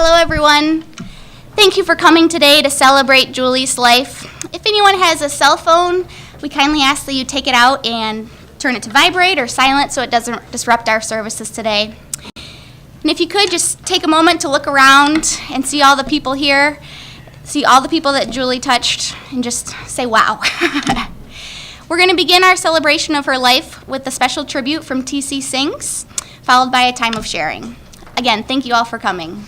Hello, everyone. Thank you for coming today to celebrate Julie's life. If anyone has a cell phone, we kindly ask that you take it out and turn it to vibrate or silent so it doesn't disrupt our services today. And if you could, just take a moment to look around and see all the people here, see all the people that Julie touched, and just say, wow. We're going to begin our celebration of her life with a special tribute from T.C. Sings, followed by a time of sharing. Again, thank you all for coming.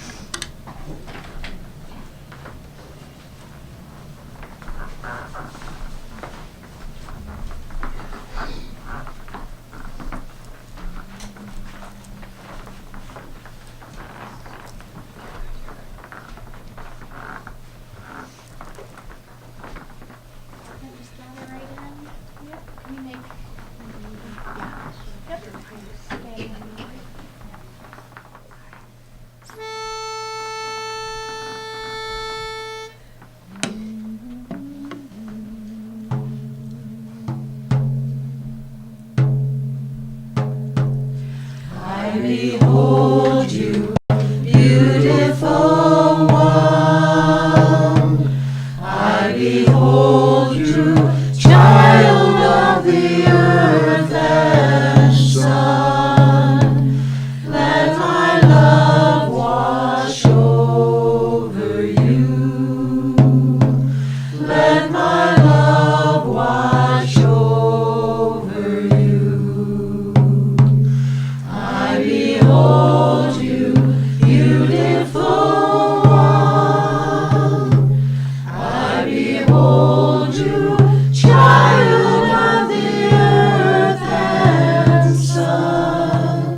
Behold you, beautiful one. I behold you, child of the earth and sun. Let my love wash over you. Let my love wash over you. I behold you, beautiful one. I behold you, child of the earth and sun.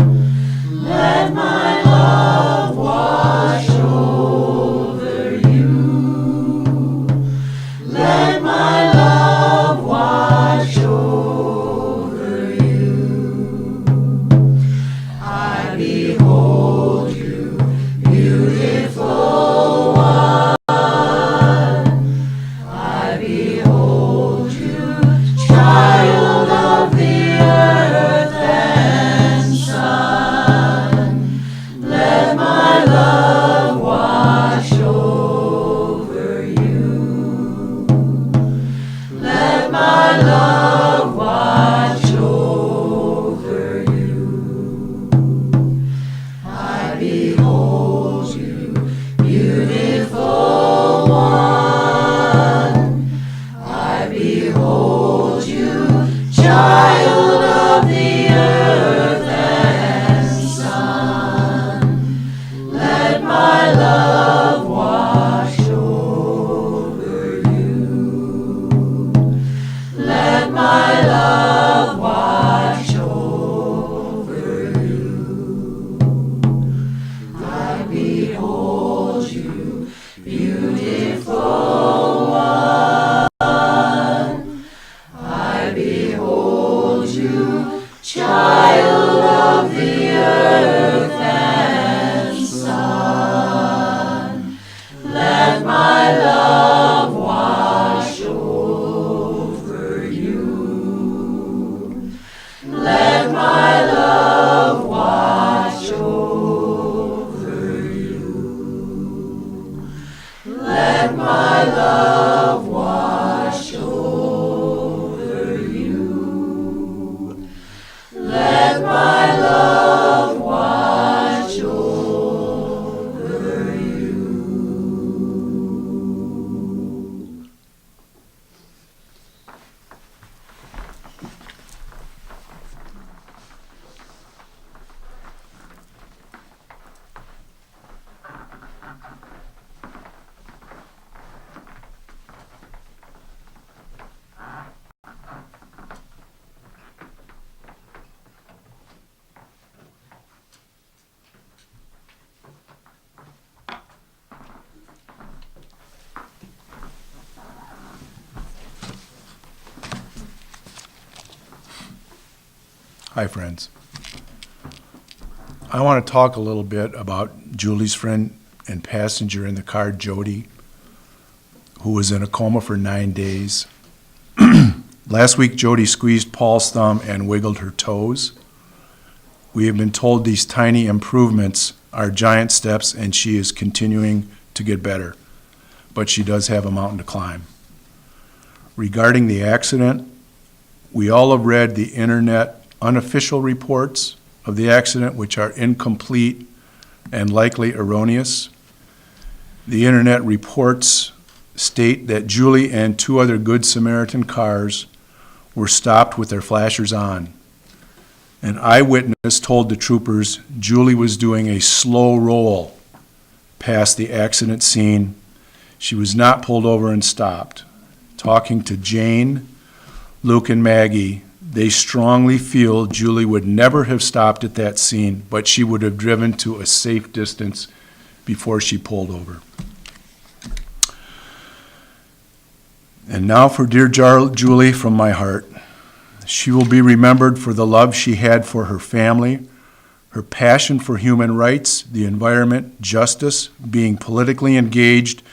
Let my love wash over you. Let my love wash over you. I behold you, beautiful one. I behold you, child of the earth and sun. Let my love wash over you. Let my love wash over you. I behold you, beautiful one. I behold you, child of the earth and sun. Let my love wash over you. Let my love wash over you. I behold you, beautiful one. I behold you, child of the earth and sun. Let my love wash over you. Let my love wash over you. Let my love wash over you. Let my love wash over you. Hi, friends. I want to talk a little bit about Julie's friend and passenger in the car, Jody, who was in a coma for 9 days. Last week, Jody squeezed Paul's thumb and wiggled her toes. We have been told these tiny improvements are giant steps, and she is continuing to get better. But she does have a mountain to climb. Regarding the accident, we all have read the internet unofficial reports of the accident, which are incomplete and likely erroneous. The internet reports state that Julie and two other Good Samaritan cars were stopped with their flashers on. An eyewitness told the troopers Julie was doing a slow roll past the accident scene. She was not pulled over and stopped. Talking to Jane, Luke, and Maggie, they strongly feel Julie would never have stopped at that scene, but she would have driven to a safe distance before she pulled over. And now for dear Julie from my heart. She will be remembered for the love she had for her family, her passion for human rights, the environment, justice, being politically engaged,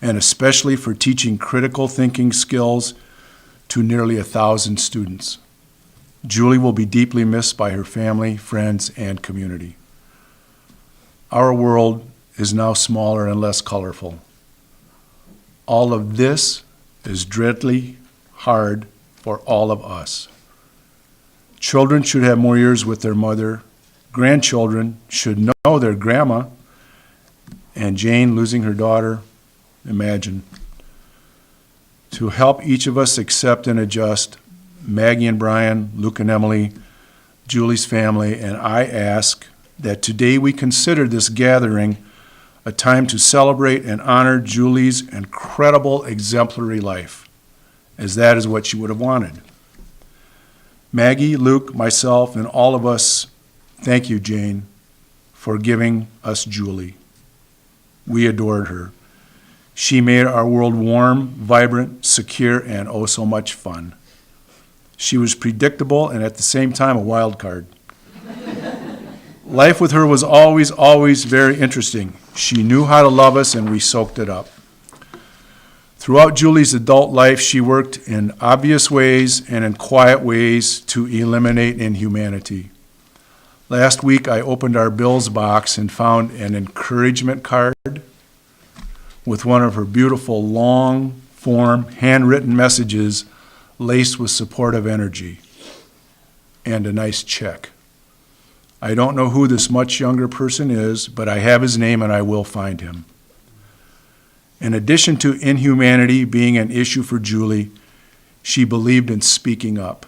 and especially for teaching critical thinking skills to nearly 1,000 students. Julie will be deeply missed by her family, friends, and community. Our world is now smaller and less colorful. All of this is dreadfully hard for all of us. Children should have more years with their mother. Grandchildren should know their grandma. And Jane losing her daughter, imagine. To help each of us accept and adjust, Maggie and Brian, Luke and Emily, Julie's family, and I ask that today we consider this gathering a time to celebrate and honor Julie's incredible exemplary life, as that is what she would have wanted. Maggie, Luke, myself, and all of us, thank you, Jane, for giving us Julie. We adored her. She made our world warm, vibrant, secure, and oh so much fun. She was predictable and at the same time a wild card. Life with her was always very interesting. She knew how to love us, and we soaked it up. Throughout Julie's adult life, she worked in obvious ways and in quiet ways to eliminate inhumanity. Last week, I opened our bills box and found an encouragement card with one of her beautiful long-form handwritten messages laced with supportive energy and a nice check. I don't know who this much younger person is, but I have his name and I will find him. In addition to inhumanity being an issue for Julie, she believed in speaking up,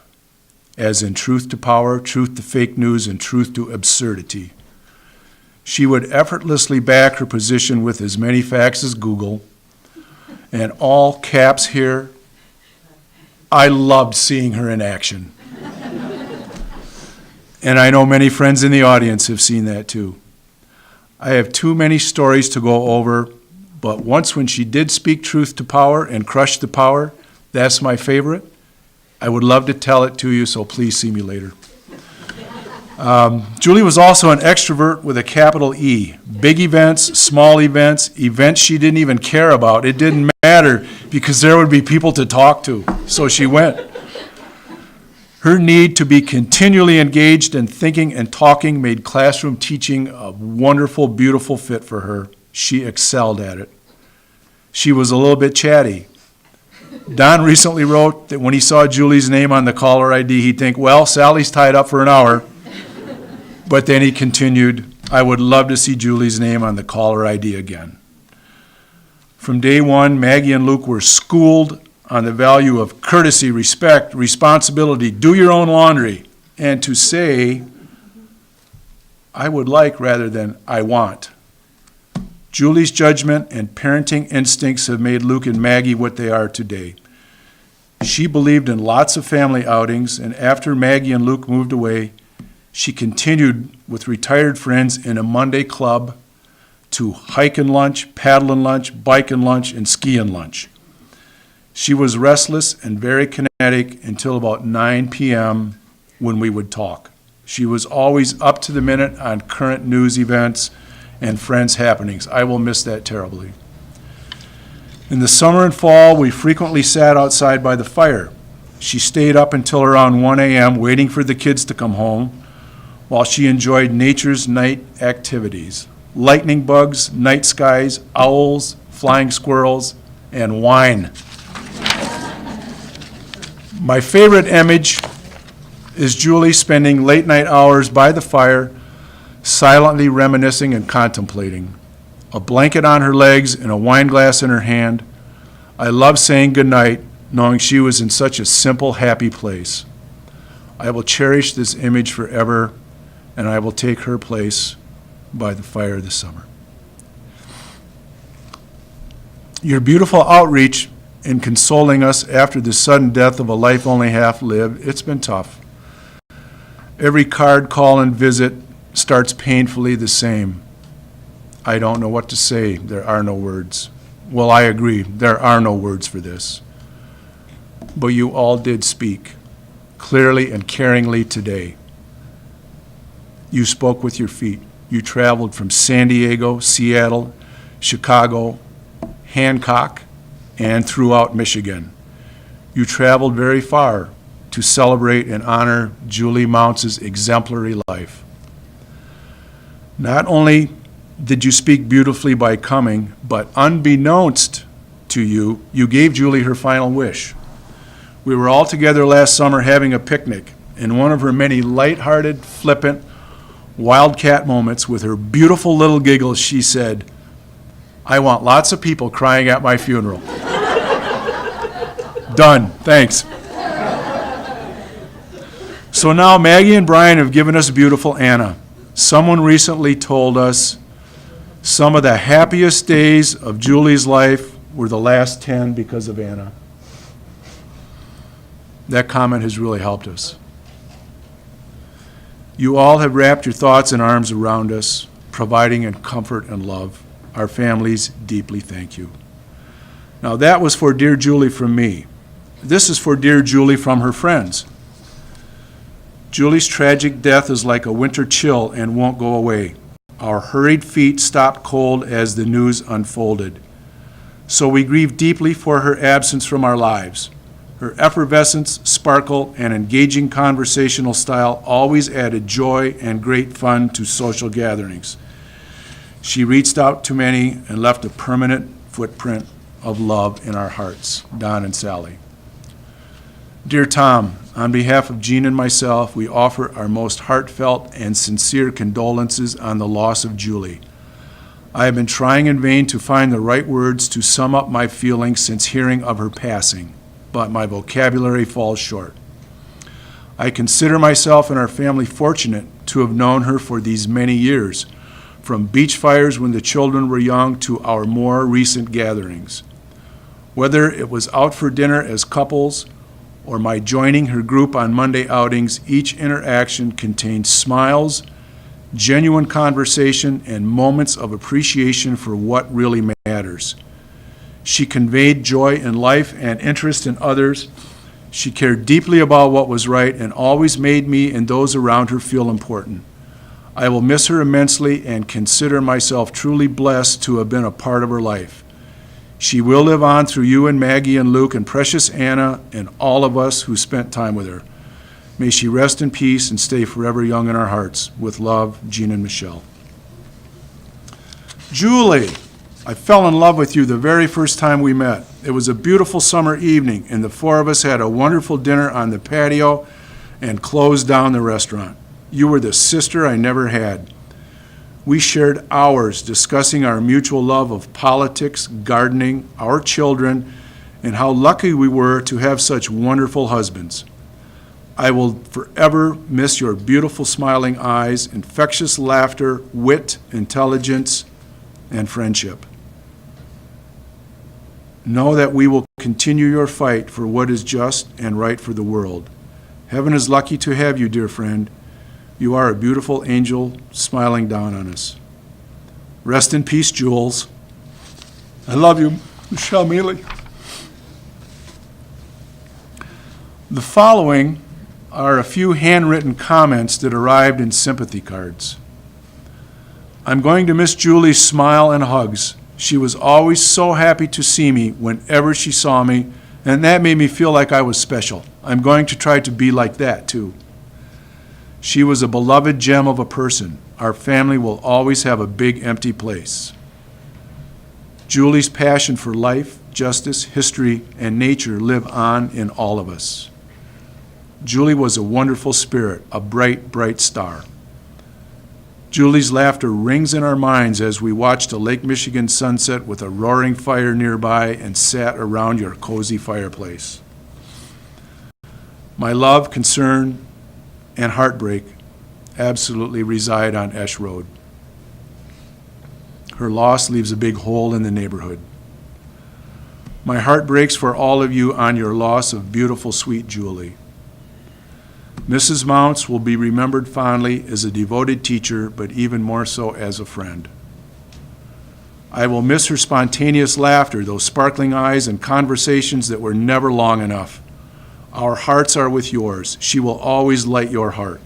as in truth to power, truth to fake news, and truth to absurdity. She would effortlessly back her position with as many facts as Google, and all caps here, I loved seeing her in action. And I know many friends in the audience have seen that too. I have too many stories to go over, but once when she did speak truth to power and crush the power, that's my favorite. I would love to tell it to you, so please see me later. Julie was also an extrovert with a capital E. Big events, small events, events she didn't even care about. It didn't matter because there would be people to talk to, so she went. Her need to be continually engaged in thinking and talking made classroom teaching a wonderful, beautiful fit for her. She excelled at it. She was a little bit chatty. Don recently wrote that when he saw Julie's name on the caller ID, he'd think, well, Sally's tied up for an hour. But then he continued, I would love to see Julie's name on the caller ID again. From day one, Maggie and Luke were schooled on the value of courtesy, respect, responsibility, do your own laundry, and to say, I would like rather than I want. Julie's judgment and parenting instincts have made Luke and Maggie what they are today. She believed in lots of family outings, and after Maggie and Luke moved away, she continued with retired friends in a Monday club to hike and lunch, paddle and lunch, bike and lunch, and ski and lunch. She was restless and very kinetic until about 9 p.m. when we would talk. She was always up to the minute on current news events and friends' happenings. I will miss that terribly. In the summer and fall, we frequently sat outside by the fire. She stayed up until around 1 a.m. waiting for the kids to come home while she enjoyed nature's night activities. lightning bugs, night skies, owls, flying squirrels, and wine. My favorite image is Julie spending late night hours by the fire, silently reminiscing and contemplating. A blanket on her legs and a wine glass in her hand. I love saying goodnight, knowing she was in such a simple, happy place. I will cherish this image forever, and I will take her place by the fire this summer. Your beautiful outreach in consoling us after the sudden death of a life only half lived, it's been tough. Every card, call, and visit starts painfully the same. I don't know what to say. There are no words. Well, I agree. There are no words for this. But you all did speak clearly and caringly today. You spoke with your feet. You traveled from San Diego, Seattle, Chicago, Hancock, and throughout Michigan. You traveled very far to celebrate and honor Julie Mountz's exemplary life. Not only did you speak beautifully by coming, but unbeknownst to you, you gave Julie her final wish. We were all together last summer having a picnic. In one of her many lighthearted, flippant, wildcat moments with her beautiful little giggles, she said, "I want lots of people crying at my funeral." Done. Thanks. So now Maggie and Brian have given us beautiful Anna. Someone recently told us some of the happiest days of Julie's life were the last 10 because of Anna. That comment has really helped us. You all have wrapped your thoughts and arms around us, providing in comfort and love. Our families deeply thank you. Now that was for dear Julie from me. This is for dear Julie from her friends. Julie's tragic death is like a winter chill and won't go away. Our hurried feet stopped cold as the news unfolded. So we grieve deeply for her absence from our lives. Her effervescence, sparkle, and engaging conversational style always added joy and great fun to social gatherings. She reached out to many and left a permanent footprint of love in our hearts. Don and Sally. Dear Tom, on behalf of Jean and myself, we offer our most heartfelt and sincere condolences on the loss of Julie. I have been trying in vain to find the right words to sum up my feelings since hearing of her passing, but my vocabulary falls short. I consider myself and our family fortunate to have known her for these many years, from beach fires when the children were young to our more recent gatherings. Whether it was out for dinner as couples or my joining her group on Monday outings, each interaction contained smiles, genuine conversation, and moments of appreciation for what really matters. She conveyed joy in life and interest in others. She cared deeply about what was right and always made me and those around her feel important. I will miss her immensely and consider myself truly blessed to have been a part of her life. She will live on through you and Maggie and Luke and precious Anna and all of us who spent time with her. May she rest in peace and stay forever young in our hearts. With love, Jean and Michelle. Julie, I fell in love with you the very first time we met. It was a beautiful summer evening, and the four of us had a wonderful dinner on the patio and closed down the restaurant. You were the sister I never had. We shared hours discussing our mutual love of politics, gardening, our children, and how lucky we were to have such wonderful husbands. I will forever miss your beautiful smiling eyes, infectious laughter, wit, intelligence, and friendship. Know that we will continue your fight for what is just and right for the world. Heaven is lucky to have you, dear friend. You are a beautiful angel smiling down on us. Rest in peace, Jules. I love you, Michelle Mealy. The following are a few handwritten comments that arrived in sympathy cards. I'm going to miss Julie's smile and hugs. She was always so happy to see me whenever she saw me, and that made me feel like I was special. I'm going to try to be like that, too. She was a beloved gem of a person. our family will always have a big empty place. Julie's passion for life, justice, history, and nature live on in all of us. Julie was a wonderful spirit, a bright, bright star. Julie's laughter rings in our minds as we watched a Lake Michigan sunset with a roaring fire nearby and sat around your cozy fireplace. My love, concern, and heartbreak absolutely reside on Esch Road. Her loss leaves a big hole in the neighborhood. My heart breaks for all of you on your loss of beautiful, sweet Julie. Mrs. Mountz will be remembered fondly as a devoted teacher, but even more so as a friend. I will miss her spontaneous laughter, those sparkling eyes, and conversations that were never long enough. Our hearts are with yours. She will always light your heart.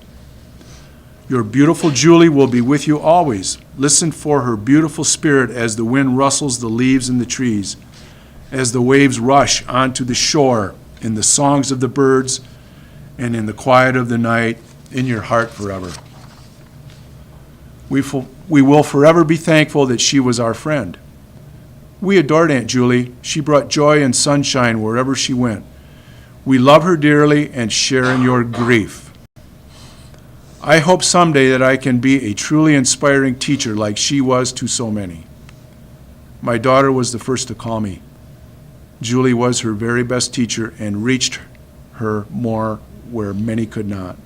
Your beautiful Julie will be with you always. Listen for her beautiful spirit as the wind rustles the leaves in the trees, as the waves rush onto the shore, in the songs of the birds, and in the quiet of the night, in your heart forever. We will forever be thankful that she was our friend. We adored Aunt Julie. She brought joy and sunshine wherever she went. We love her dearly and share in your grief. I hope someday that I can be a truly inspiring teacher like she was to so many. My daughter was the first to call me. Julie was her very best teacher and reached her more where many could not.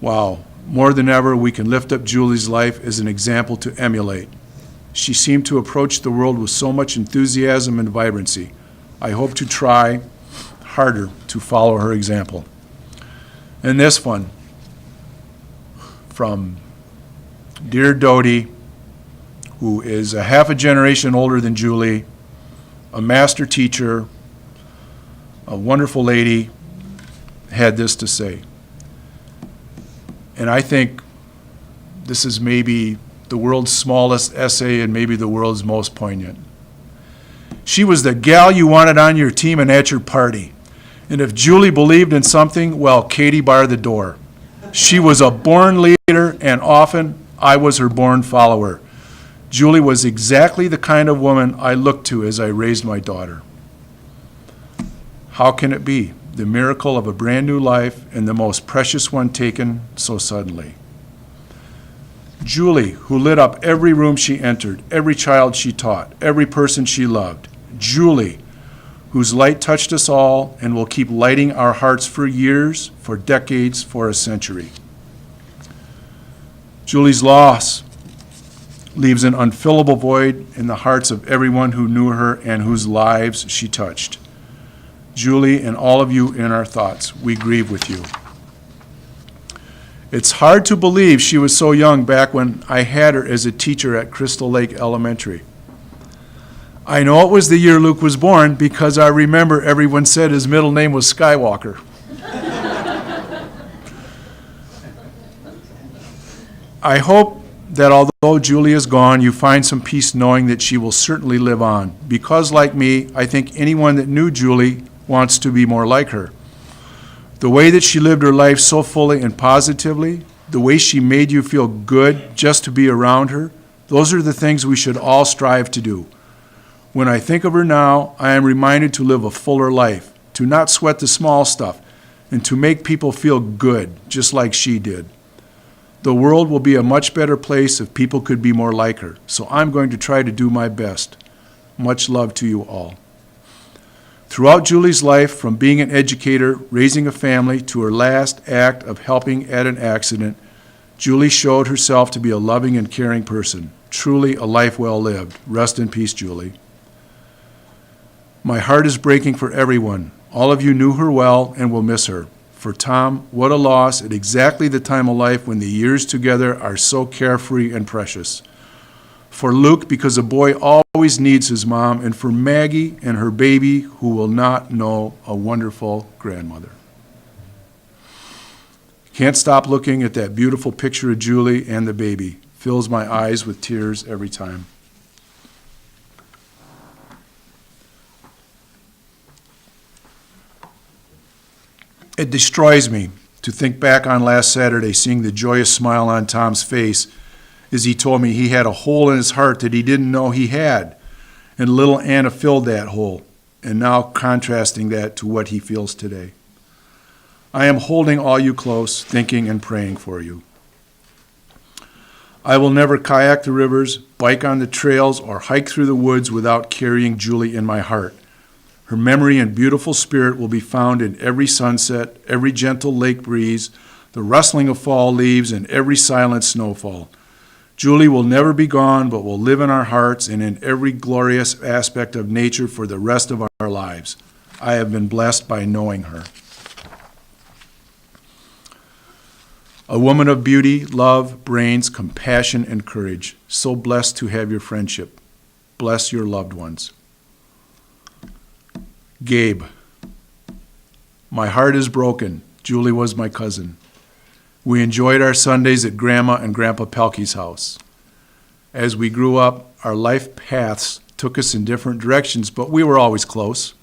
Wow, more than ever, we can lift up Julie's life as an example to emulate. She seemed to approach the world with so much enthusiasm and vibrancy. I hope to try harder to follow her example. And this one, from dear Dodie, who is a half a generation older than Julie, a master teacher, a wonderful lady, had this to say. And I think this is maybe the world's smallest essay and maybe the world's most poignant. She was the gal you wanted on your team and at your party. And if Julie believed in something, well, Katie barred the door. She was a born leader, and often I was her born follower. Julie was exactly the kind of woman I looked to as I raised my daughter. How can it be? The miracle of a brand new life and the most precious one taken so suddenly. Julie, who lit up every room she entered, every child she taught, every person she loved. Julie, whose light touched us all and will keep lighting our hearts for years, for decades, for a century. Julie's loss leaves an unfillable void in the hearts of everyone who knew her and whose lives she touched. Julie and all of you in our thoughts, we grieve with you. It's hard to believe she was so young back when I had her as a teacher at Crystal Lake Elementary. I know it was the year Luke was born because I remember everyone said his middle name was Skywalker. I hope that although Julie is gone, you find some peace knowing that she will certainly live on. Because like me, I think anyone that knew Julie wants to be more like her. The way that she lived her life so fully and positively, the way she made you feel good just to be around her, those are the things we should all strive to do. When I think of her now, I am reminded to live a fuller life, to not sweat the small stuff, and to make people feel good, just like she did. The world will be a much better place if people could be more like her, so I'm going to try to do my best. Much love to you all. Throughout Julie's life, from being an educator, raising a family, to her last act of helping at an accident, Julie showed herself to be a loving and caring person. Truly a life well lived. Rest in peace, Julie. My heart is breaking for everyone. All of you knew her well and will miss her. For Tom, what a loss at exactly the time of life when the years together are so carefree and precious. For Luke, because a boy always needs his mom, and for Maggie and her baby, who will not know a wonderful grandmother. Can't stop looking at that beautiful picture of Julie and the baby. Fills my eyes with tears every time. It destroys me To think back on last Saturday, seeing the joyous smile on Tom's face as he told me he had a hole in his heart that he didn't know he had, and little Anna filled that hole, and now contrasting that to what he feels today. I am holding all you close, thinking and praying for you. I will never kayak the rivers, bike on the trails, or hike through the woods without carrying Julie in my heart. Her memory and beautiful spirit will be found in every sunset, every gentle lake breeze, the rustling of fall leaves, and every silent snowfall. Julie will never be gone, but will live in our hearts and in every glorious aspect of nature for the rest of our lives. I have been blessed by knowing her. A woman of beauty, love, brains, compassion, and courage. So blessed to have your friendship. Bless your loved ones. Gabe. My heart is broken. Julie was my cousin. We enjoyed our Sundays at Grandma and Grandpa Pelkey's house. As we grew up, our life paths took us in different directions, but we were always close.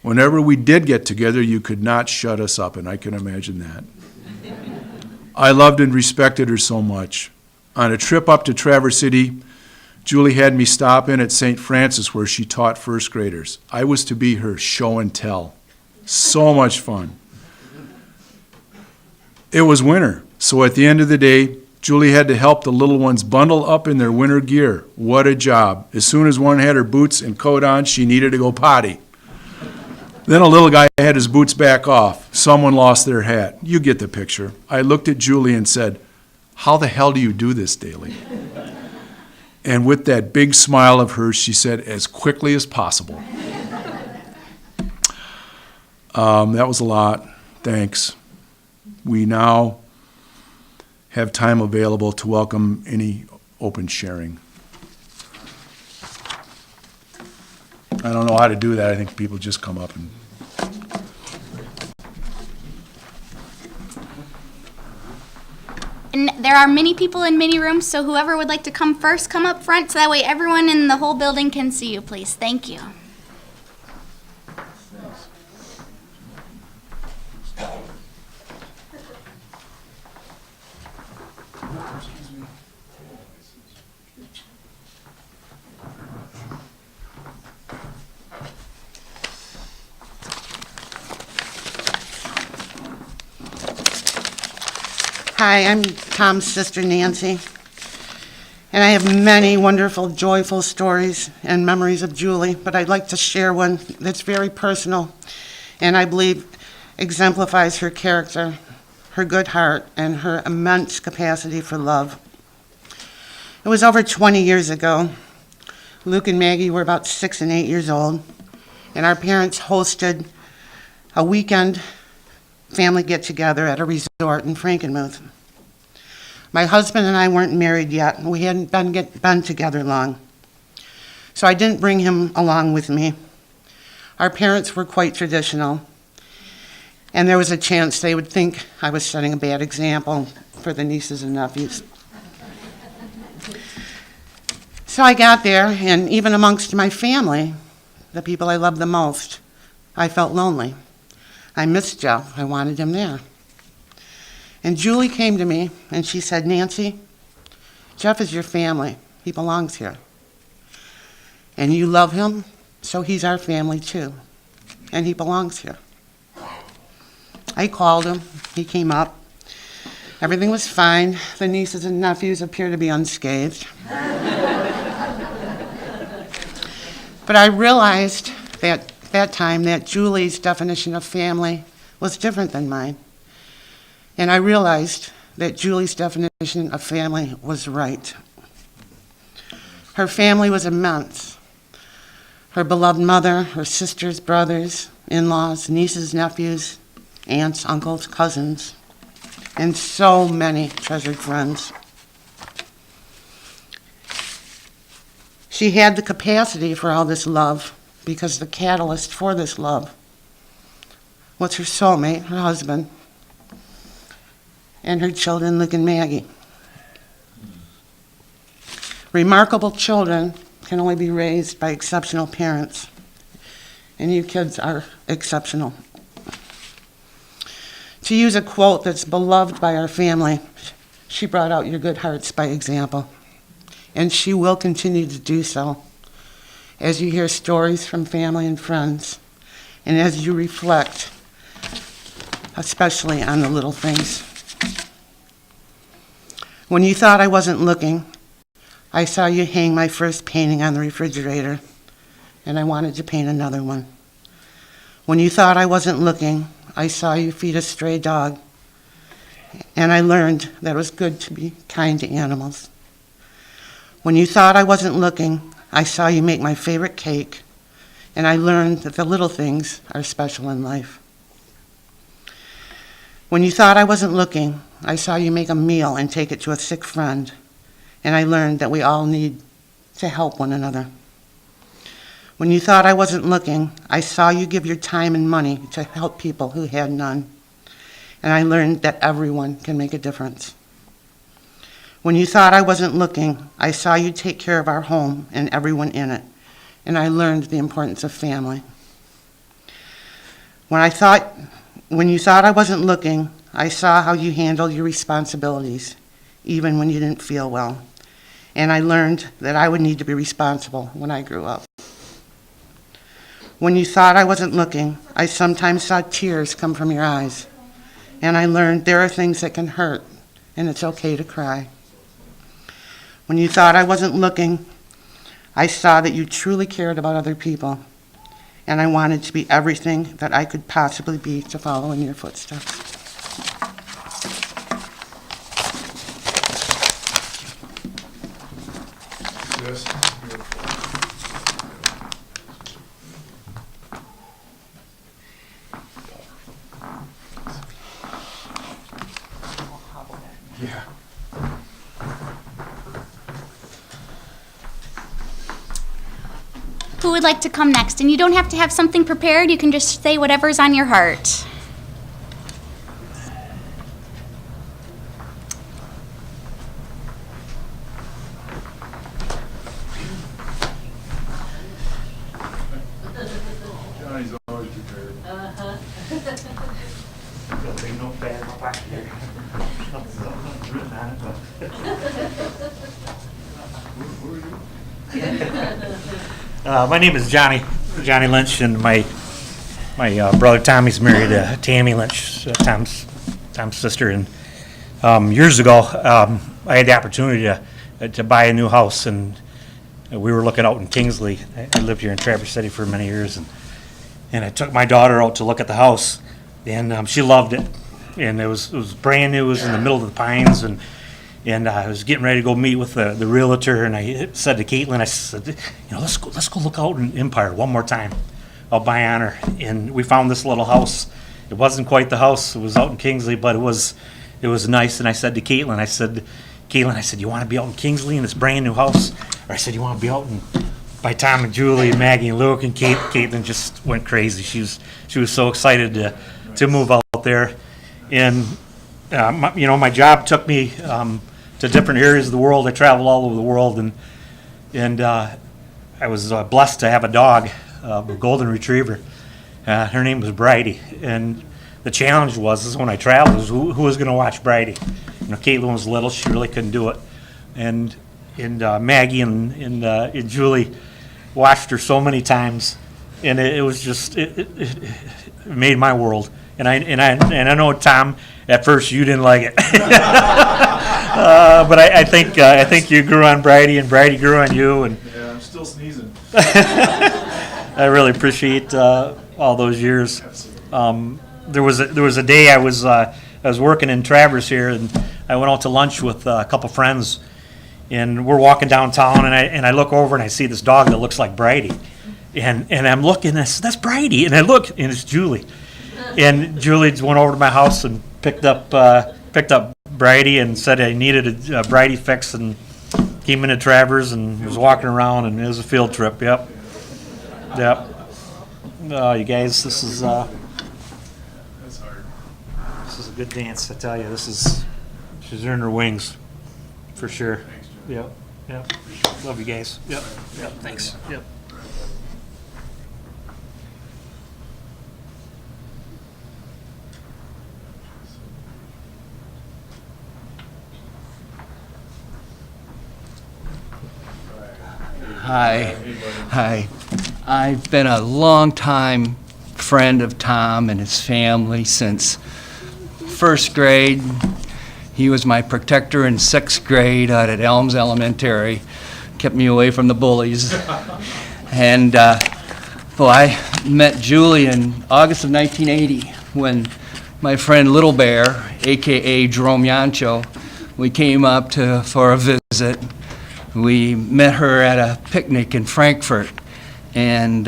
Whenever we did get together, you could not shut us up, and I can imagine that. I loved and respected her so much. On a trip up to Traverse City, Julie had me stop in at St. Francis where she taught first graders. I was to be her show and tell. So much fun. It was winter, so at the end of the day, Julie had to help the little ones bundle up in their winter gear. What a job. As soon as one had her boots and coat on, she needed to go potty. Then a little guy had his boots back off. Someone lost their hat. You get the picture. I looked at Julie and said, "How the hell do you do this daily?" And with that big smile of hers, she said, "As quickly as possible." That was a lot. Thanks. We now have time available to welcome any open sharing. I don't know how to do that. I think people just come up and... And there are many people in many rooms, so whoever would like to come first, come up front, so that way everyone in the whole building can see you, please. Thank you. Hi, I'm Tom's sister Nancy, and I have many wonderful, joyful stories and memories of Julie, but I'd like to share one that's very personal and I believe exemplifies her character, her good heart, and her immense capacity for love. It was over 20 years ago. Luke and Maggie were about 6 and 8 years old, and our parents hosted a weekend family get-together at a resort in Frankenmuth. My husband and I weren't married yet. We hadn't been together long. So I didn't bring him along with me. Our parents were quite traditional, and there was a chance they would think I was setting a bad example for the nieces and nephews. So I got there, and even amongst my family, the people I loved the most, I felt lonely. I missed Jeff. I wanted him there. And Julie came to me and she said, "Nancy, Jeff is your family. He belongs here. And you love him, so he's our family too. And he belongs here." I called him. He came up. Everything was fine. The nieces and nephews appeared to be unscathed. But I realized that time that Julie's definition of family was different than mine. And I realized that Julie's definition of family was right. Her family was immense. Her beloved mother, her sisters, brothers, in-laws, nieces, nephews, aunts, uncles, cousins, and so many treasured friends. She had the capacity for all this love, because the catalyst for this love was her soulmate, her husband, and her children, Luke and Maggie. Remarkable children can only be raised by exceptional parents, and you kids are exceptional. To use a quote that's beloved by our family, she brought out your good hearts by example, and she will continue to do so as you hear stories from family and friends, and as you reflect, especially on the little things. When you thought I wasn't looking, I saw you hang my first painting on the refrigerator, and I wanted to paint another one. When you thought I wasn't looking, I saw you feed a stray dog, and I learned that it was good to be kind to animals. When you thought I wasn't looking, I saw you make my favorite cake, and I learned that the little things are special in life. When you thought I wasn't looking, I saw you make a meal and take it to a sick friend, and I learned that we all need to help one another. When you thought I wasn't looking, I saw you give your time and money to help people who had none, and I learned that everyone can make a difference. When you thought I wasn't looking, I saw you take care of our home and everyone in it, and I learned the importance of family. When you thought I wasn't looking, I saw how you handled your responsibilities, even when you didn't feel well, and I learned that I would need to be responsible when I grew up. When you thought I wasn't looking, I sometimes saw tears come from your eyes, and I learned there are things that can hurt, and it's okay to cry. When you thought I wasn't looking, I saw that you truly cared about other people, and I wanted to be everything that I could possibly be to follow in your footsteps. Yes. Yeah. Who would like to come next? And you don't have to have something prepared. You can just say whatever's on your heart. Johnny's always prepared. Big notepad in my pocket here. Nothing's written on it, but. My name is Johnny Lynch, and my brother Tommy's married to Tammy Lynch, Tom's sister. And years ago, I had the opportunity to buy a new house, and we were looking out in Kingsley. I lived here in Traverse City for many years, and I took my daughter out to look at the house, and she loved it. And it was brand new. It was in the middle of the pines, and I was getting ready to go meet with the realtor, and I said to Caitlin, I said, let's go look out in Empire one more time. I'll buy on her. And we found this little house. It wasn't quite the house. It was out in Kingsley, but it was nice. And I said to Caitlin, I said, you want to be out in Kingsley in this brand new house? Or I said, you want to be out by Tom and Julie and Maggie and Luke? And Caitlin just went crazy. She was so excited to move out there. And my job took me to different areas of the world. I traveled all over the world, and I was blessed to have a dog, a golden retriever. Her name was Bridie, and the challenge was when I traveled was who was going to watch Bridie. Caitlin was little; she really couldn't do it, and Maggie and Julie watched her so many times, and it was just it made my world. And I know, Tom, at first you didn't like it, but I think you grew on Bridie, and Bridie grew on you, and Yeah, I'm still sneezing. I really appreciate all those years. There was a day I was working in Traverse here, and I went out to lunch with a couple friends, and we're walking downtown, and I look over and I see this dog that looks like Bridie, and I'm looking, and I said, that's Bridie, and I look, and it's Julie. And Julie went over to my house and picked up Bridie and said I needed a Bridie fix, and came into Travers and was walking around, and it was a field trip. Yep. You guys, this is That's hard. this is a good dance. I tell you, she's earned her wings, for sure. Thanks, John. Yep. Love you guys. Yep. Thanks. Yep. Hi. Hi. I've been a long-time friend of Tom and his family since first grade. He was my protector in sixth grade out at Elms Elementary, kept me away from the bullies. And I met Julie in August of 1980 when my friend Little Bear, AKA Jerome Yancho, we came up for a visit. We met her at a picnic in Frankfurt and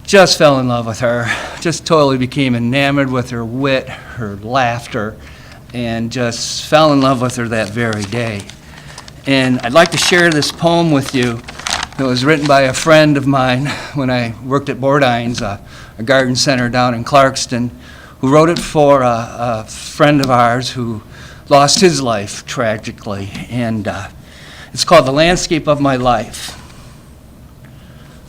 just fell in love with her. Just totally became enamored with her wit, her laughter, and just fell in love with her that very day. And I'd like to share this poem with you. It was written by a friend of mine when I worked at Bordines, a garden center down in Clarkston, who wrote it for a friend of ours who lost his life tragically. And it's called The Landscape of My Life.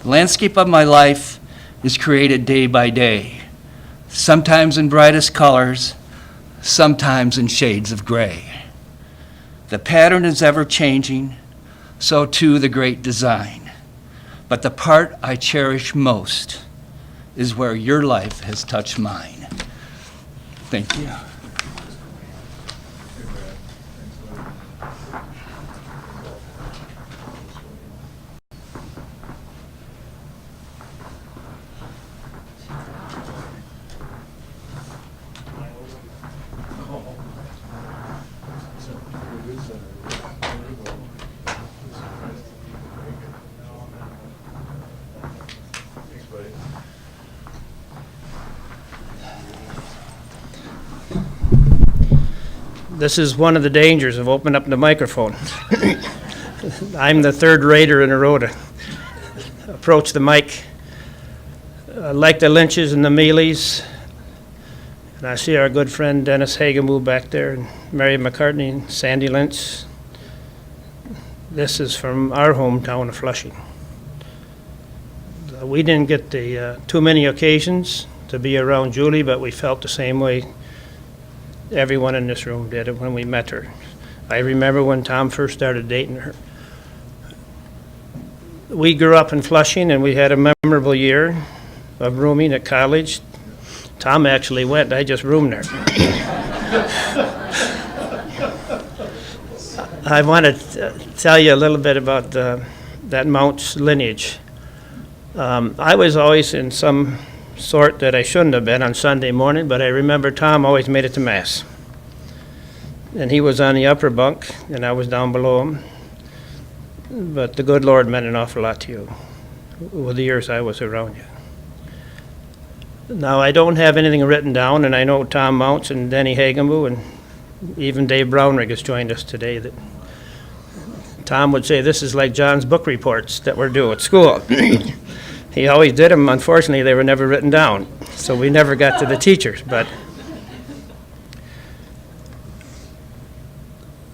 The landscape of my life is created day by day, sometimes in brightest colors, sometimes in shades of gray. The pattern is ever changing, so too the great design. But the part I cherish most is where your life has touched mine. Thank you. This is one of the dangers of opening up the microphone. I'm the third raider in a row to approach the mic. Like the Lynches and the Mealies, and I see our good friend Dennis Hagemoo back there, and Mary McCartney and Sandy Lynch. This is from our hometown of Flushing. We didn't get the too many occasions to be around Julie, but we felt the same way everyone in this room did it when we met her. I remember when Tom first started dating her. We grew up in Flushing, and we had a memorable year of rooming at college. Tom actually went. I just roomed there. I want to tell you a little bit about that Mountz lineage. I was always in some sort that I shouldn't have been on Sunday morning, but I remember Tom always made it to Mass. And he was on the upper bunk, and I was down below him. But the good Lord meant an awful lot to you with the years I was around you. Now, I don't have anything written down, and I know Tom Mountz and Denny Hagemoo and even Dave Brownrigg has joined us today. That Tom would say this is like John's book reports that we're due at school. He always did them. Unfortunately, they were never written down, so we never got to the teachers. But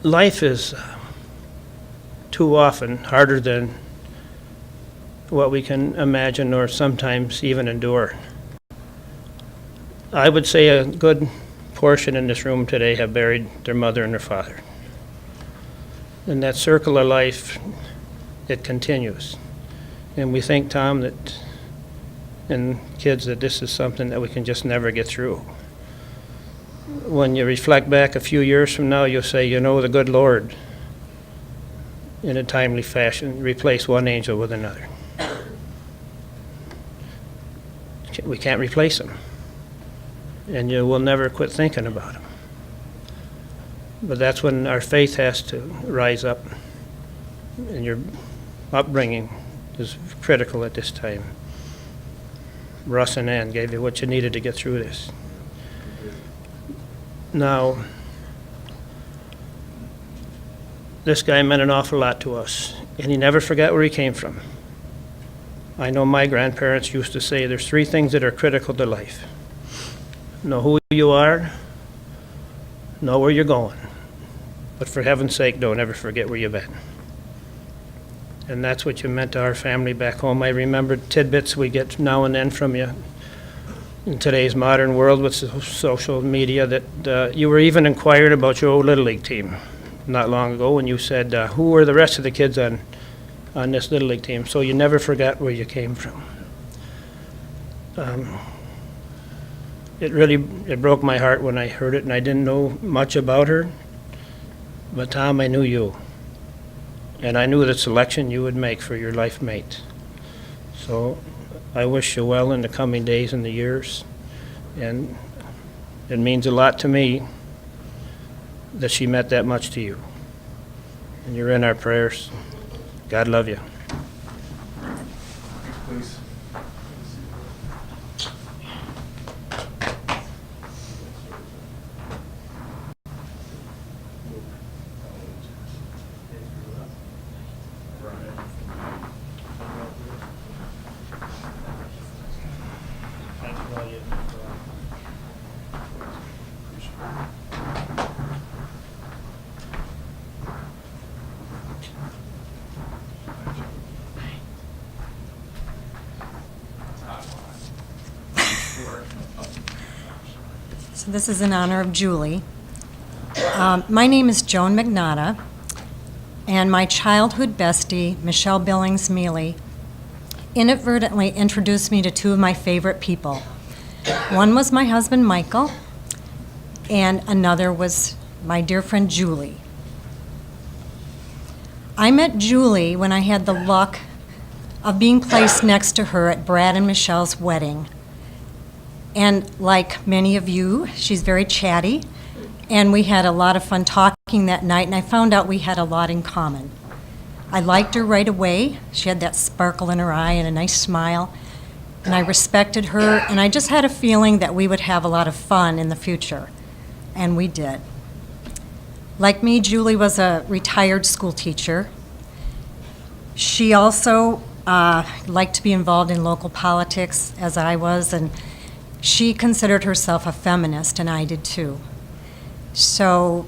life is too often harder than what we can imagine or sometimes even endure. I would say a good portion in this room today have buried their mother and their father. And that circle of life, it continues. And we think, Tom, that, and kids, that this is something that we can just never get through. When you reflect back a few years from now, you'll say, you know, the good Lord, in a timely fashion, replaced one angel with another. We can't replace him. And you will never quit thinking about him. But that's when our faith has to rise up, and your upbringing is critical at this time. Russ and Ann gave you what you needed to get through this. Now, this guy meant an awful lot to us, and he never forgot where he came from. I know my grandparents used to say there's three things that are critical to life. Know who you are, know where you're going, but for heaven's sake, don't ever forget where you've been. And that's what you meant to our family back home. I remember tidbits we get now and then from you in today's modern world with social media that you were even inquiring about your old Little League team not long ago when you said, who were the rest of the kids on on this Little League team, so you never forgot where you came from. It broke my heart when I heard it, and I didn't know much about her. But Tom, I knew you. And I knew the selection you would make for your life mate. So I wish you well in the coming days and the years. And it means a lot to me that she meant that much to you. And you're in our prayers. God love you. Please. So this is in honor of Julie. My name is Joan Magnotta, and my childhood bestie, Michelle Billings Mealy, inadvertently introduced me to two of my favorite people. One was my husband, Michael, and another was my dear friend, Julie. I met Julie when I had the luck of being placed next to her at Brad and Michelle's wedding. And like many of you, she's very chatty, and we had a lot of fun talking that night, and I found out we had a lot in common. I liked her right away. She had that sparkle in her eye and a nice smile, and I respected her, and I just had a feeling that we would have a lot of fun in the future, and we did. Like me, Julie was a retired school teacher. She also liked to be involved in local politics, as I was, and she considered herself a feminist, and I did too. So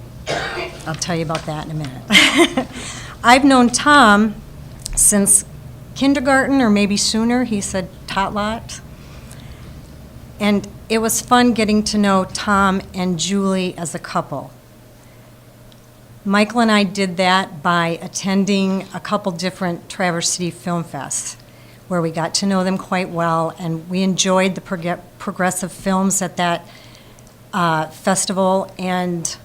I'll tell you about that in a minute. I've known Tom since kindergarten, or maybe sooner. He said tot lot. And it was fun getting to know Tom and Julie as a couple. Michael and I did that by attending a couple different Traverse City Film Fests, where we got to know them quite well, and we enjoyed the progressive films at that festival, and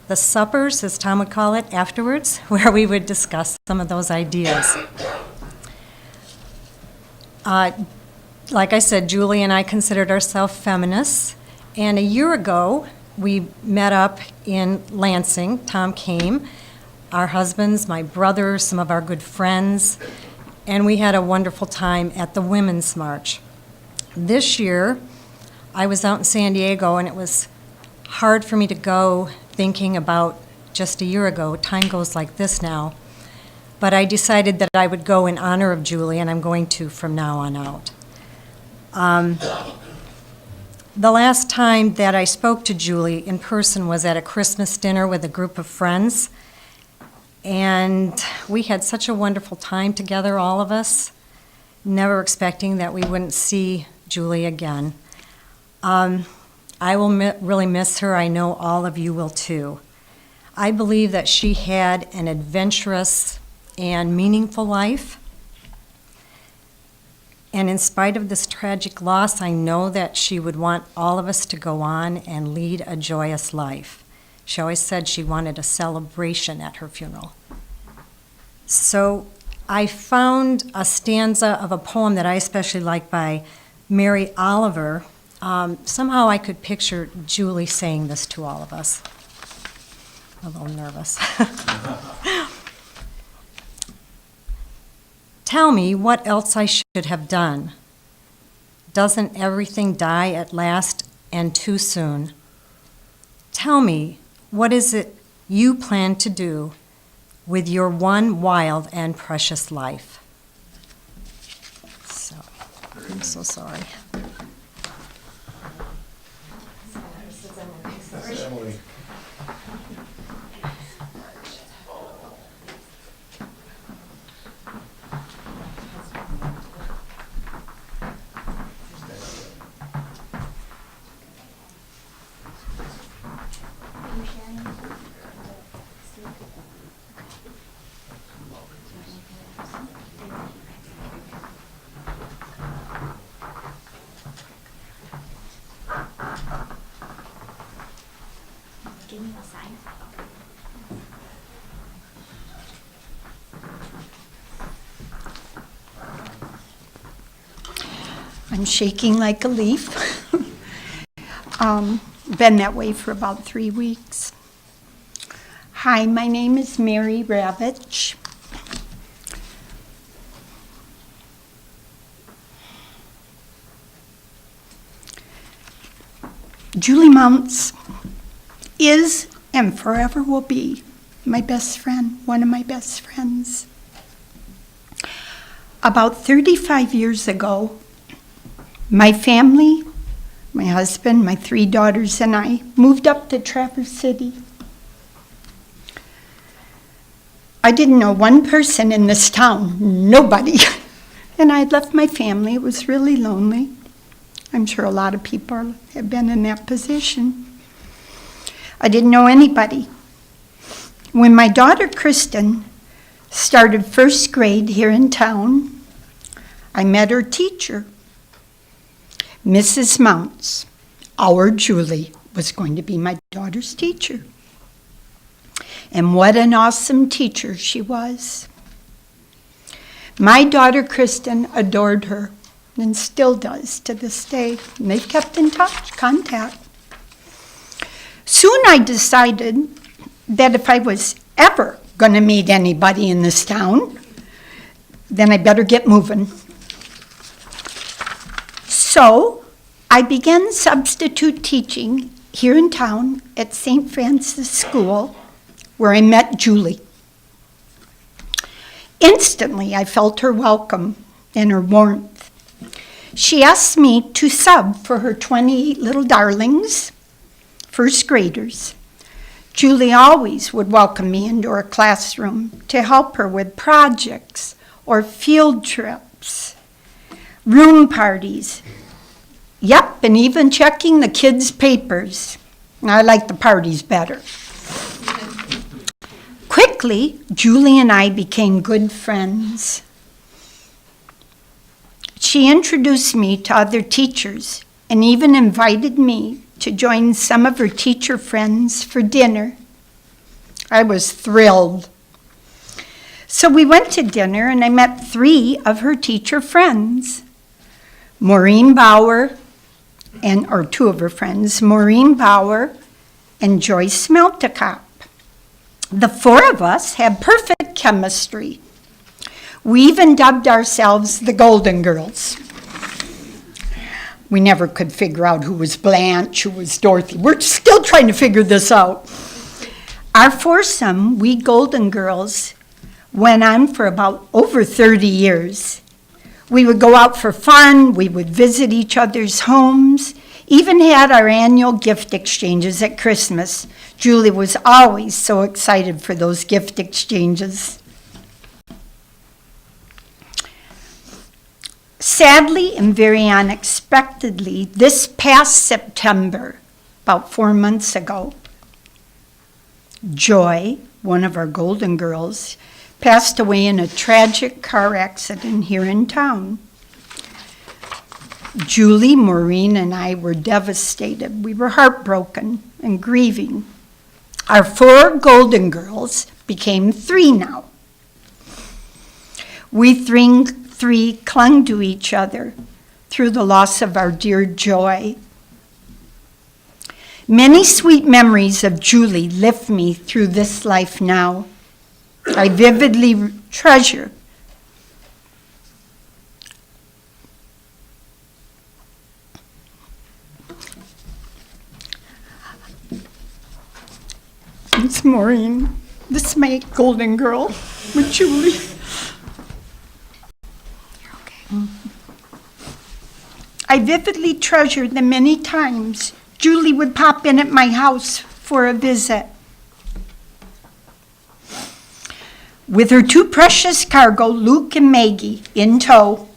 the suppers, as Tom would call it, afterwards, where we would discuss some of those ideas. Like I said, Julie and I considered ourselves feminists, and a year ago, we met up in Lansing. Tom came, our husbands, my brother, some of our good friends, and we had a wonderful time at the Women's March. This year, I was out in San Diego, and it was hard for me to go thinking about just a year ago. Time goes like this now. But I decided that I would go in honor of Julie, and I'm going to from now on out. The last time that I spoke to Julie in person was at a Christmas dinner with a group of friends. And we had such a wonderful time together, all of us, never expecting that we wouldn't see Julie again. I will really miss her. I know all of you will too. I believe that she had an adventurous and meaningful life. And in spite of this tragic loss, I know that she would want all of us to go on and lead a joyous life. She always said she wanted a celebration at her funeral. So I found a stanza of a poem that I especially like by Mary Oliver. Somehow I could picture Julie saying this to all of us. A little nervous. Tell me what else I should have done. Doesn't everything die at last and too soon? Tell me, what is it you plan to do with your one wild and precious life? So, I'm so sorry. Emily. give me a sign. I'm shaking like a leaf. Been that way for about 3 weeks. Hi, my name is Mary Ravitch. Julie Mountz is and forever will be my best friend, one of my best friends. About 35 years ago, my family, my husband, my 3 daughters, and I moved up to Traverse City. I didn't know one person in this town, nobody. And I had left my family. It was really lonely. I'm sure a lot of people have been in that position. I didn't know anybody. When my daughter Kristen started first grade here in town, I met her teacher. Mrs. Mountz, our Julie, was going to be my daughter's teacher. And what an awesome teacher she was. My daughter Kristen adored her and still does to this day. And they've kept in contact. Soon I decided that if I was ever going to meet anybody in this town, then I better get moving. So I began substitute teaching here in town at St. Francis School, where I met Julie. Instantly, I felt her welcome and her warmth. She asked me to sub for her 28 little darlings, first graders. Julie always would welcome me into her classroom to help her with projects or field trips, room parties. Yep, and even checking the kids' papers. I like the parties better. Quickly, Julie and I became good friends. She introduced me to other teachers and even invited me to join some of her teacher friends for dinner. I was thrilled. So we went to dinner and I met 3 of her teacher friends. Maureen Bauer, or 2 of her friends, Maureen Bauer and Joyce Smeltikop. The 4 of us had perfect chemistry. We even dubbed ourselves the Golden Girls. We never could figure out who was Blanche, who was Dorothy. We're still trying to figure this out. Our foursome, we Golden Girls, went on for about over 30 years. We would go out for fun, we would visit each other's homes, even had our annual gift exchanges at Christmas. Julie was always so excited for those gift exchanges. Sadly and very unexpectedly, this past September, about 4 months ago, Joy, one of our Golden Girls, passed away in a tragic car accident here in town. Julie, Maureen, and I were devastated. We were heartbroken and grieving. Our 4 Golden Girls became 3 now. We three clung to each other through the loss of our dear Joy. Many sweet memories of Julie lift me through this life now. I vividly treasure it's Maureen. This is my Golden Girl with Julie. You're okay. I vividly treasure the many times Julie would pop in at my house for a visit. With her 2 precious cargo, Luke and Maggie, in tow.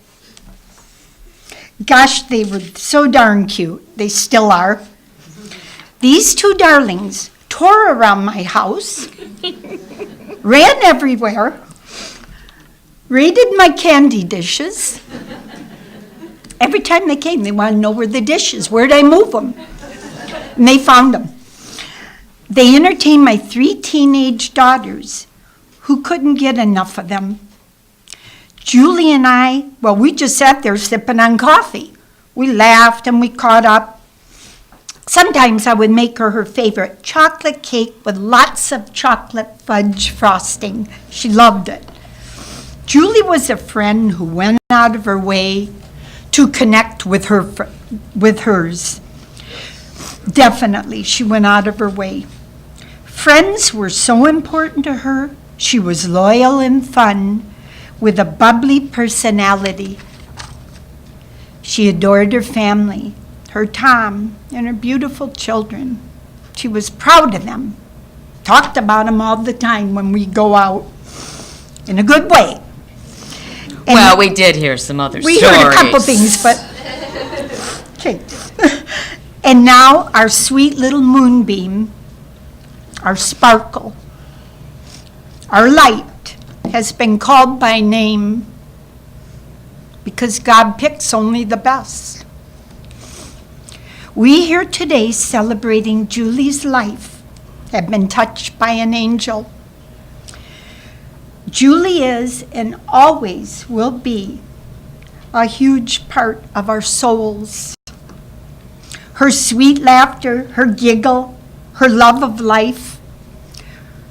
Gosh, they were so darn cute. They still are. These 2 darlings tore around my house, ran everywhere, raided my candy dishes. Every time they came, they wanted to know where the dishes, where'd I move them? And they found them. They entertained my 3 teenage daughters who couldn't get enough of them. Julie and I, well, we just sat there sipping on coffee. We laughed and we caught up. Sometimes I would make her favorite chocolate cake with lots of chocolate fudge frosting. She loved it. Julie was a friend who went out of her way to connect with hers. Definitely, she went out of her way. Friends were so important to her. She was loyal and fun, with a bubbly personality. She adored her family, her Tom, and her beautiful children. She was proud of them, talked about them all the time when we go out, in a good way. And well, we did hear some other we stories. heard a couple things, but, okay. And now our sweet little moonbeam, our sparkle, our light, has been called by name because God picks only the best. We here today celebrating Julie's life have been touched by an angel. Julie is and always will be a huge part of our souls. Her sweet laughter, her giggle, her love of life,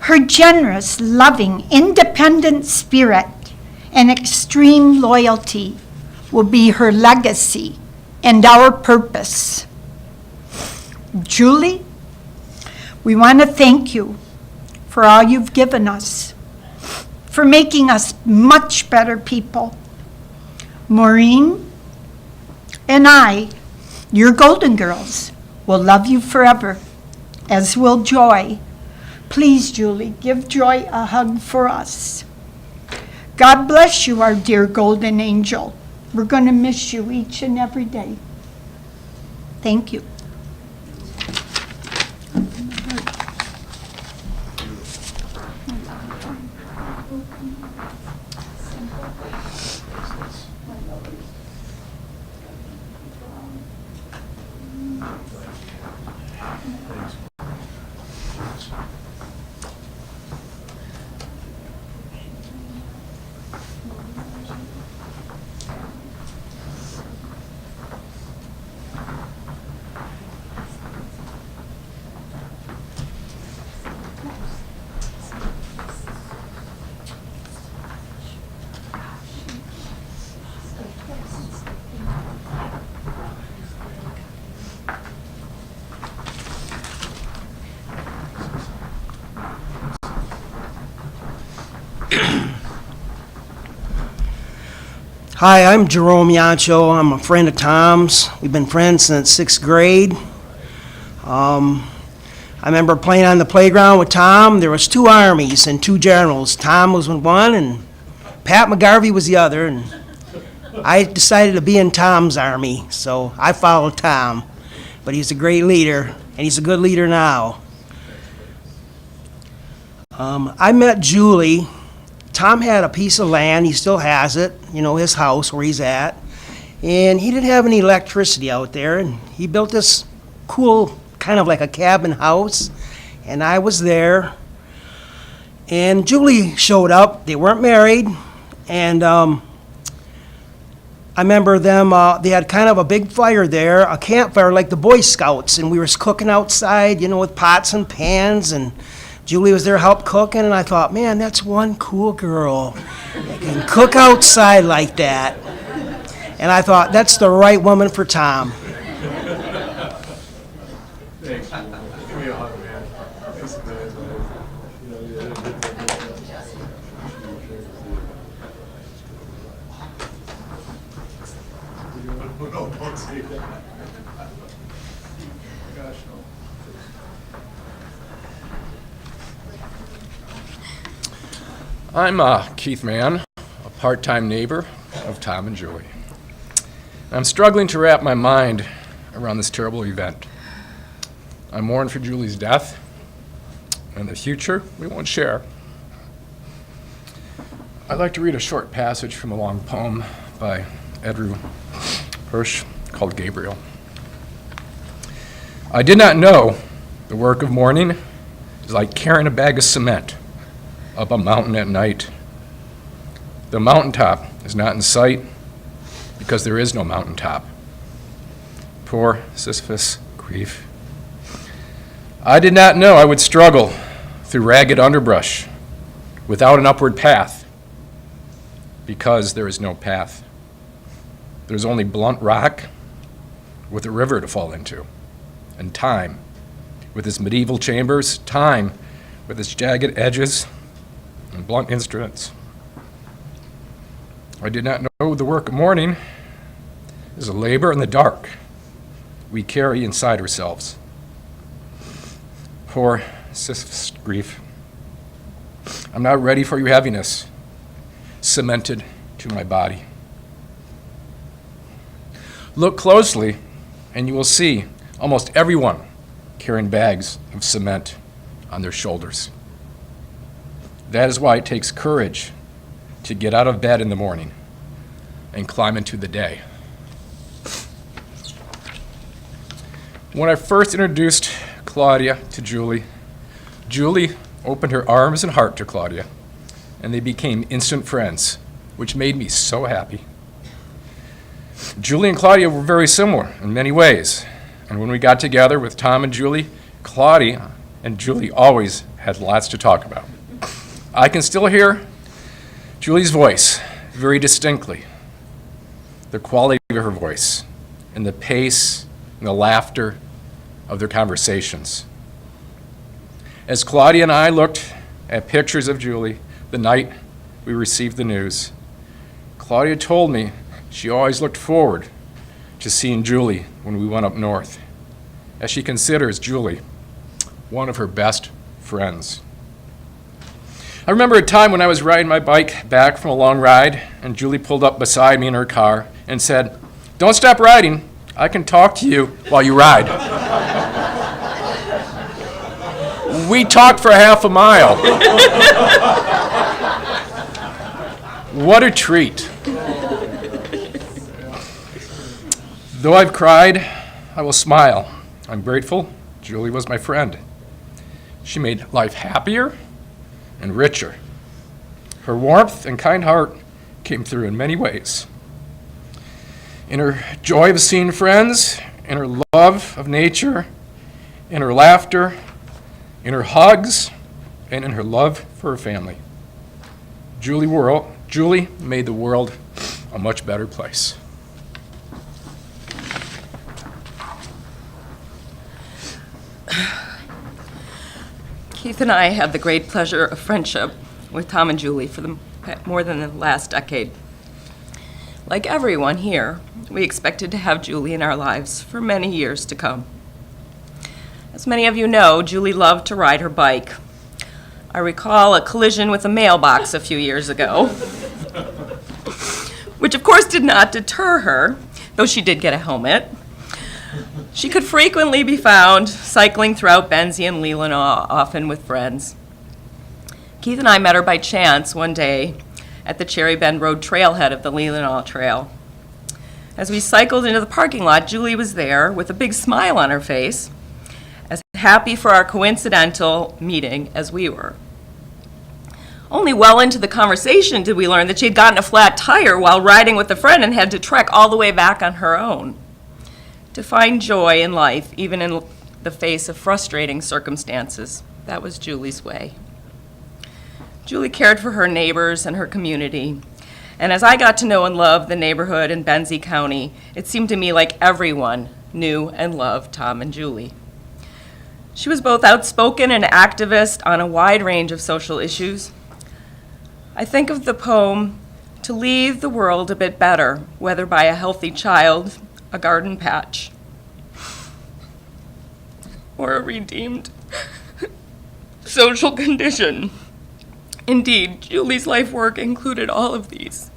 her generous, loving, independent spirit and extreme loyalty will be her legacy and our purpose. Julie, we want to thank you for all you've given us, for making us much better people. Maureen and I, your Golden Girls, will love you forever, as will Joy. Please, Julie, give Joy a hug for us. God bless you, our dear golden angel. We're going to miss you each and every day. Thank you. Hi, I'm Jerome Yancho. I'm a friend of Tom's. We've been friends since 6th grade. I remember playing on the playground with Tom. There was 2 armies and 2 generals. Tom was one and Pat McGarvey was the other. And I decided to be in Tom's army, so I followed Tom. But he's a great leader, and he's a good leader now. I met Julie. Tom had a piece of land, he still has it, his house where he's at, and he didn't have any electricity out there, and he built this cool, kind of like a cabin house, and I was there, and Julie showed up. They weren't married, and I remember them, they had kind of a big fire there, a campfire like the Boy Scouts, and we were cooking outside, with pots and pans, and Julie was there help cooking, and I thought, man, that's one cool girl that can cook outside like that. And I thought, that's the right woman for Tom. Thanks. Give me a hug, man. Thanks, no, don't say that. Gosh, no. I'm Keith Mann, a part-time neighbor of Tom and Julie. I'm struggling to wrap my mind around this terrible event. I mourn for Julie's death and the future we won't share. I'd like to read a short passage from a long poem by Edru Hirsch called Gabriel. I did not know the work of mourning is like carrying a bag of cement up a mountain at night. The mountaintop is not in sight because there is no mountaintop. Poor Sisyphus grief. I did not know I would struggle through ragged underbrush without an upward path because there is no path. There's only blunt rock with a river to fall into, and time with its medieval chambers, time with its jagged edges and blunt instruments. I did not know the work of mourning is a labor in the dark we carry inside ourselves. Poor Sisyphus grief. I'm not ready for your heaviness, cemented to my body. Look closely, and you will see almost everyone carrying bags of cement on their shoulders. That is why it takes courage to get out of bed in the morning and climb into the day. When I first introduced Claudia to Julie, Julie opened her arms and heart to Claudia, and they became instant friends, which made me so happy. Julie and Claudia were very similar in many ways, and when we got together with Tom and Julie, Claudia and Julie always had lots to talk about. I can still hear Julie's voice very distinctly, the quality of her voice, and the pace and the laughter of their conversations. As Claudia and I looked at pictures of Julie the night we received the news, Claudia told me she always looked forward to seeing Julie when we went up north, as she considers Julie one of her best friends. I remember a time when I was riding my bike back from a long ride, and Julie pulled up beside me in her car and said, "Don't stop riding. I can talk to you while you ride." We talked for half a mile. What a treat. Though I've cried, I will smile. I'm grateful Julie was my friend. She made life happier and richer. Her warmth and kind heart came through in many ways. In her joy of seeing friends, in her love of nature, in her laughter, in her hugs, and in her love for her family. Julie made the world a much better place. Keith and I had the great pleasure of friendship with Tom and Julie for more than the last decade. Like everyone here, we expected to have Julie in our lives for many years to come. As many of you know, Julie loved to ride her bike. I recall a collision with a mailbox a few years ago, which of course did not deter her, though she did get a helmet. She could frequently be found cycling throughout Benzie and Leelanau, often with friends. Keith and I met her by chance one day at the Cherry Bend Road trailhead of the Leelanau Trail. As we cycled into the parking lot, Julie was there with a big smile on her face, as happy for our coincidental meeting as we were. Only well into the conversation did we learn that she had gotten a flat tire while riding with a friend and had to trek all the way back on her own. To find joy in life, even in the face of frustrating circumstances, that was Julie's way. Julie cared for her neighbors and her community, and as I got to know and love the neighborhood in Benzie County, it seemed to me like everyone knew and loved Tom and Julie. She was both outspoken and activist on a wide range of social issues. I think of the poem, "To Leave the World a Bit Better, Whether by a Healthy Child, a Garden Patch, or a Redeemed Social Condition." Indeed, Julie's life work included all of these.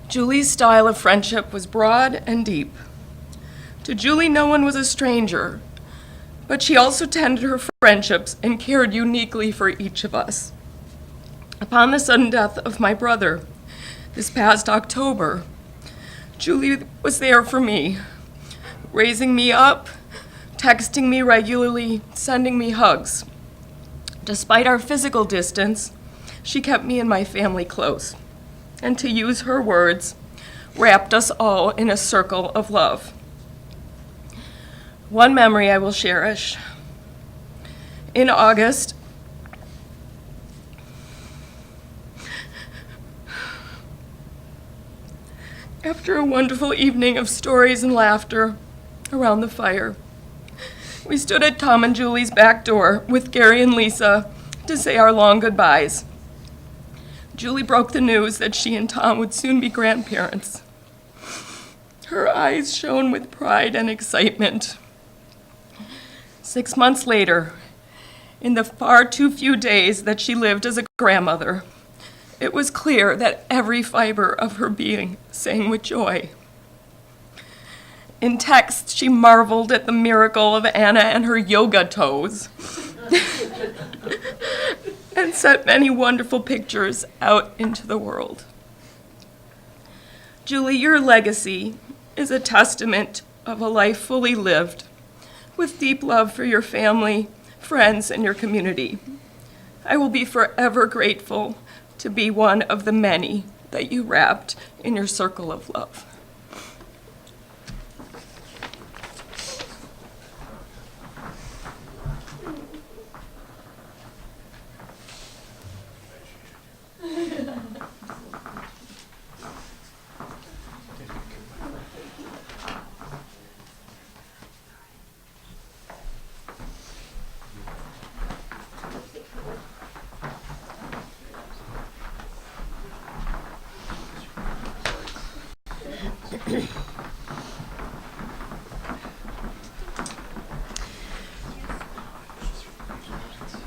Julie's style of friendship was broad and deep. To Julie, no one was a stranger, but she also tended her friendships and cared uniquely for each of us. Upon the sudden death of my brother this past October, Julie was there for me, raising me up texting me regularly, sending me hugs. Despite our physical distance, she kept me and my family close, and to use her words, wrapped us all in a circle of love. One memory I will cherish. In August, after a wonderful evening of stories and laughter around the fire, we stood at Tom and Julie's back door with Gary and Lisa to say our long goodbyes. Julie broke the news that she and Tom would soon be grandparents. Her eyes shone with pride and excitement. 6 months later, in the far too few days that she lived as a grandmother, it was clear that every fiber of her being sang with joy. In text, she marveled at the miracle of Anna and her yoga toes and sent many wonderful pictures out into the world. Julie, your legacy is a testament of a life fully lived with deep love for your family, friends, and your community. I will be forever grateful to be one of the many that you wrapped in your circle of love.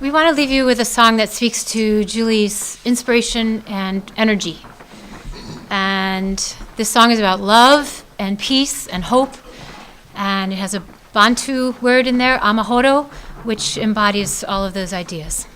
We want to leave you with a song that speaks to Julie's inspiration and energy. And this song is about love and peace and hope. And it has a Bantu word in there, amahoro, which embodies all of those ideas.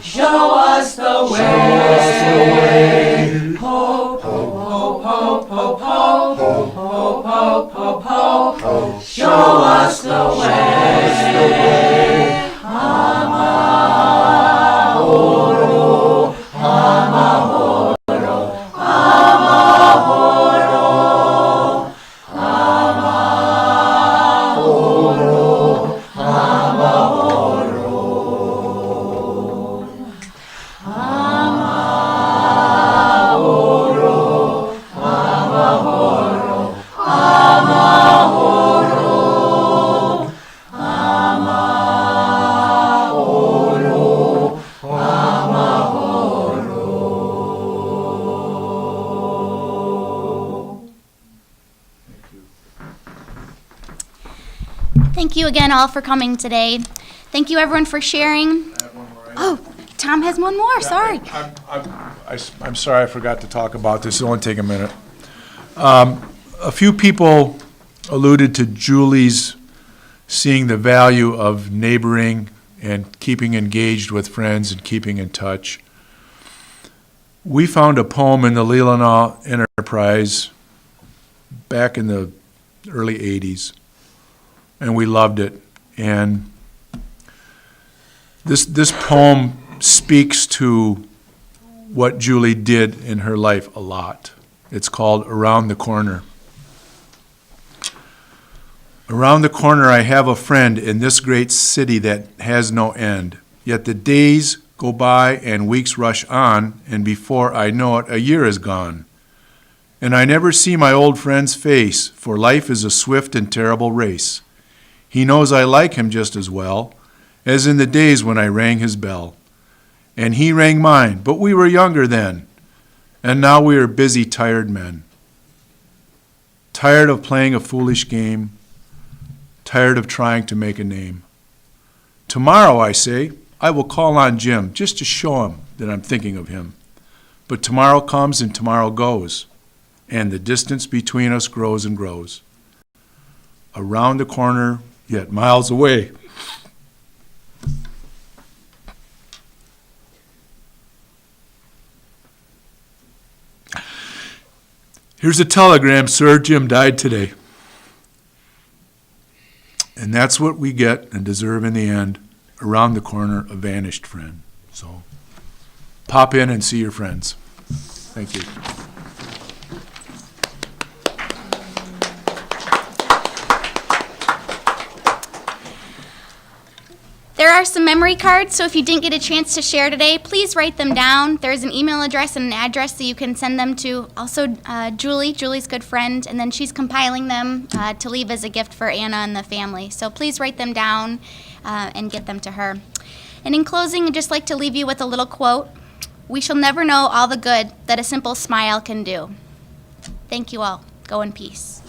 Show us the way. Thank you again all for coming today. Thank you everyone for sharing. Oh, Tom has one more, sorry. I'm sorry I forgot to talk about this. It'll only take a minute. A few people alluded to Julie's seeing the value of neighboring and keeping engaged with friends and keeping in touch. We found a poem in the Leelanau Enterprise back in the early 80s, and we loved it. And this poem speaks to what Julie did in her life a lot. It's called Around the Corner. Around the corner I have a friend in this great city that has no end. Yet the days go by and weeks rush on, and before I know it, a year is gone. And I never see my old friend's face, for life is a swift and terrible race. He knows I like him just as well as in the days when I rang his bell. And he rang mine, but we were younger then, and now we are busy, tired men. Tired of playing a foolish game, tired of trying to make a name. Tomorrow, I say, I will call on Jim just to show him that I'm thinking of him. But tomorrow comes and tomorrow goes, and the distance between us grows and grows. Around the corner, yet miles away. Here's a telegram, sir. Jim died today. And that's what we get and deserve in the end. Around the corner, a vanished friend. So pop in and see your friends. Thank you. There are some memory cards, so if you didn't get a chance to share today, please write them down. There's an email address and an address that you can send them to. Also, Julie's good friend, and then she's compiling them to leave as a gift for Anna and the family. So please write them down and get them to her. And in closing, I'd just like to leave you with a little quote. We shall never know all the good that a simple smile can do. Thank you all. Go in peace.